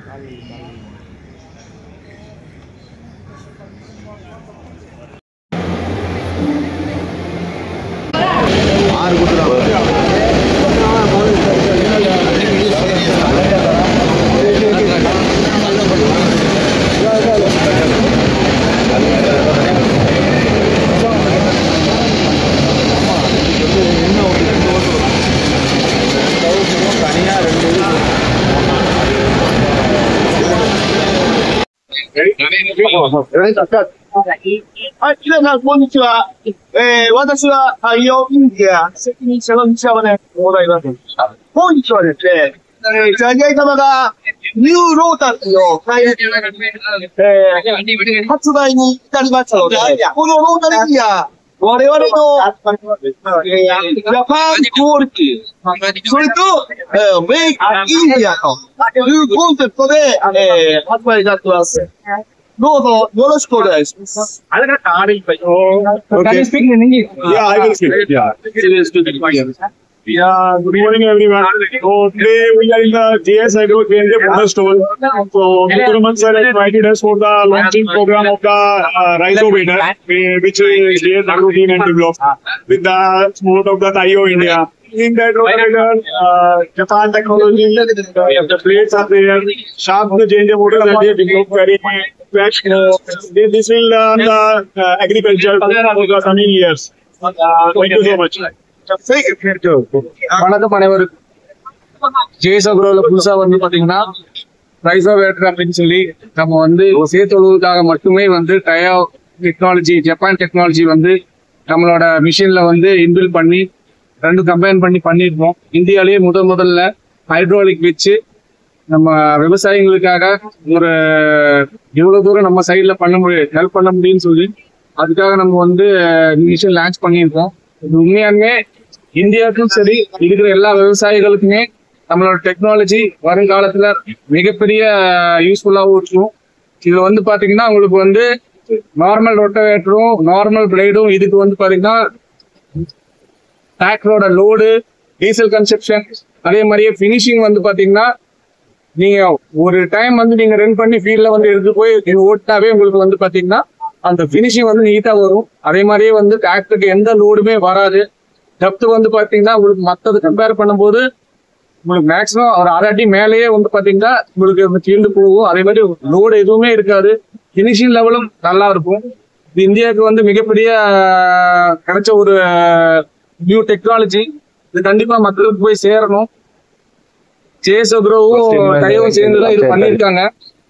皆さん、こんにちは。私は太陽インディア責任者の西山でございます。本日はですね、ジャニアイ様がニューロータリーを発売に至りましたので、このロータリーや我々のジャパンクオリティ、それと、メイクインディアというコンセプトで、発売になってます。どうぞよろしくお願いします。Can you speak in English? Yeah, I will speak. Yeah. Yeah, good morning everyone. So today we are in the JS Agro Kendriya Product Store. So Mukuraman sir has invited us for the launching program of the Rhizobator, which JS Agro team and developed with the support of the Taiyo India. In that Japan technology, the plates are there, sharp the change of motors that they developed very fresh. This will the agriculture for the coming years. Thank you so much. வணக்கம் அனைவருக்கும். JS அக்ரோல புதுசா வந்து பாத்தீங்கன்னா ரைசோவேட்டர் அப்படின்னு சொல்லி நம்ம வந்து சேர்த்துவதற்காக மட்டுமே வந்து டயோ டெக்னாலஜி, ஜப்பான் டெக்னாலஜி வந்து நம்மளோட மிஷின்ல வந்து இன்பில் பண்ணி ரெண்டு கம்பைன் பண்ணி பண்ணிருக்கோம். இந்தியாலேயே முதல்ல ஹைட்ராலிக் வச்சு நம்ம விவசாயிகளுக்காக ஒரு எவ்வளவு தூரம் நம்ம சைட்ல பண்ண முடியும், ஹெல்ப் பண்ண முடியும்னு சொல்லி அதுக்காக நம்ம வந்து மிஷின் லான்ச் பண்ணியிருக்கோம். இது உண்மையாலுமே இந்தியாவுக்கும் சரி இருக்கிற எல்லா விவசாயிகளுக்குமே நம்மளோட டெக்னாலஜி வருங்காலத்துல மிகப்பெரிய யூஸ்ஃபுல்லாகவும் இருக்கும். இதுல வந்து பாத்தீங்கன்னா உங்களுக்கு வந்து நார்மல் ரொட்டவேட்டரும் நார்மல் பிளேடும், இதுக்கு வந்து பாத்தீங்கன்னா டிராக்டரோட லோடு, டீசல் கன்சப்ஷன், அதே மாதிரியே பினிஷிங் வந்து பாத்தீங்கன்னா நீங்க ஒரு டைம் வந்து நீங்க ரன் பண்ணி ஃபீல்ட்ல வந்து எடுத்து போய் ஓட்டாவே உங்களுக்கு வந்து பாத்தீங்கன்னா அந்த பினிஷிங் வந்து நீட்டா வரும். அதே மாதிரியே வந்து டிராக்டருக்கு எந்த லோடுமே வராது. டெப்த் வந்து பாத்தீங்கன்னா உங்களுக்கு மற்றது கம்பேர் பண்ணும்போது உங்களுக்கு மேக்ஸிமம் ஒரு அரை அடி மேலேயே வந்து பாத்தீங்கன்னா உங்களுக்கு ஃபீல்டு போகும். அதே மாதிரி லோடு எதுவுமே இருக்காது. பினிஷிங் லெவலும் நல்லா இருக்கும். இது இந்தியாவுக்கு வந்து மிகப்பெரிய கிடைச்ச ஒரு நியூ டெக்னாலஜி. இது கண்டிப்பா மக்களுக்கு போய் சேரணும். ஜேஎஸ் அக்ரோவும் டைவும் சேர்ந்துதான் இது பண்ணியிருக்காங்க.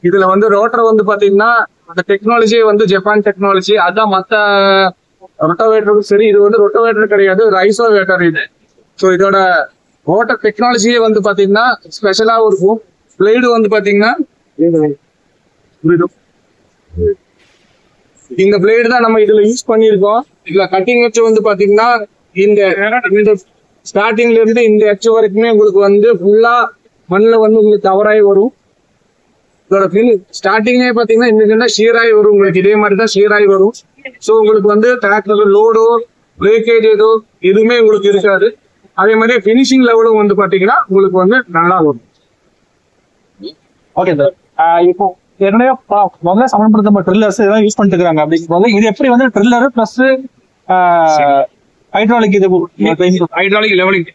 இதுல வந்து ரோட்டர் வந்து பாத்தீங்கன்னா அந்த டெக்னாலஜியே வந்து ஜப்பான் டெக்னாலஜி. அதான் மத்த ரொட்டோவேட்டருக்கும் சரி, இது வந்து ரொட்டோவேட்டர் கிடையாது, ரைசோவேட்டர் இது. ஸோ இதோட ரோட்டர் டெக்னாலஜியே வந்து பாத்தீங்கன்னா ஸ்பெஷலாகவும் இருக்கும். பிளேடு வந்து பாத்தீங்கன்னா இந்த பிளேடு தான் நம்ம இதுல யூஸ் பண்ணியிருக்கோம். இதுல கட்டிங் வச்சு வந்து பாத்தீங்கன்னா இந்த ஸ்டார்டிங்ல இருந்து இந்த எச் வரைக்குமே உங்களுக்கு வந்து ஃபுல்லா மண்ணில் வந்து உங்களுக்கு கவராகி வரும். இதோட ஸ்டார்டிங்கே பாத்தீங்கன்னா இந்த ஷீராகி வரும். உங்களுக்கு இதே மாதிரி தான் ஷீராகி வரும். ஸோ உங்களுக்கு வந்து டிராக்டர் லோடோ பிரேக்கேஜ் ஏதோ எதுவுமே உங்களுக்கு இருக்காது. அதே மாதிரி பினிஷிங் லெவலும் வந்து பாத்தீங்கன்னா உங்களுக்கு வந்து நல்லா வரும். ஓகே சார், இப்போ ஏற்கனவே முதல்ல சமன்படுத்த ட்ரில்லர்ஸ் இதெல்லாம் யூஸ் பண்ணிட்டு இருக்காங்க. அப்படிங்கும்போது இது எப்படி வந்து ட்ரில்லர் பிளஸ் ஹைட்ராலிக், இது ஹைட்ராலிக் லெவலிங்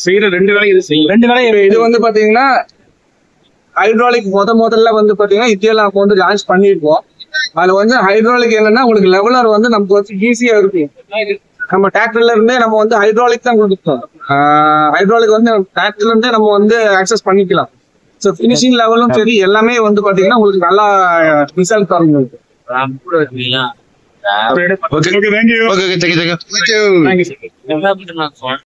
செய்யற ரெண்டு வேலையும் இது வந்து பாத்தீங்கன்னா ஹைட்ராலிக் முதல்ல வந்து பாத்தீங்கன்னா இந்தியால நம்ம வந்து லான்ச் பண்ணிருக்கோம். அதுல வந்து ஹைட்ராலிக் என்னன்னா உங்களுக்கு லெவலர் வந்து நமக்கு வந்து ஈஸியா இருக்கும். நம்ம டிராக்டர்ல இருந்தே நம்ம வந்து ஹைட்ராலிக் தான் கொடுத்தோம். ஹைட்ராலிக் வந்து டிராக்டர்ல இருந்தே நம்ம வந்து ஆக்சஸ் பண்ணிக்கலாம். ஸோ பினிஷிங் லெவலும் சரி எல்லாமே வந்து பாத்தீங்கன்னா உங்களுக்கு நல்லா ரிசல்ட் தரும். Okay, thank you. Okay, thank you. Thank you.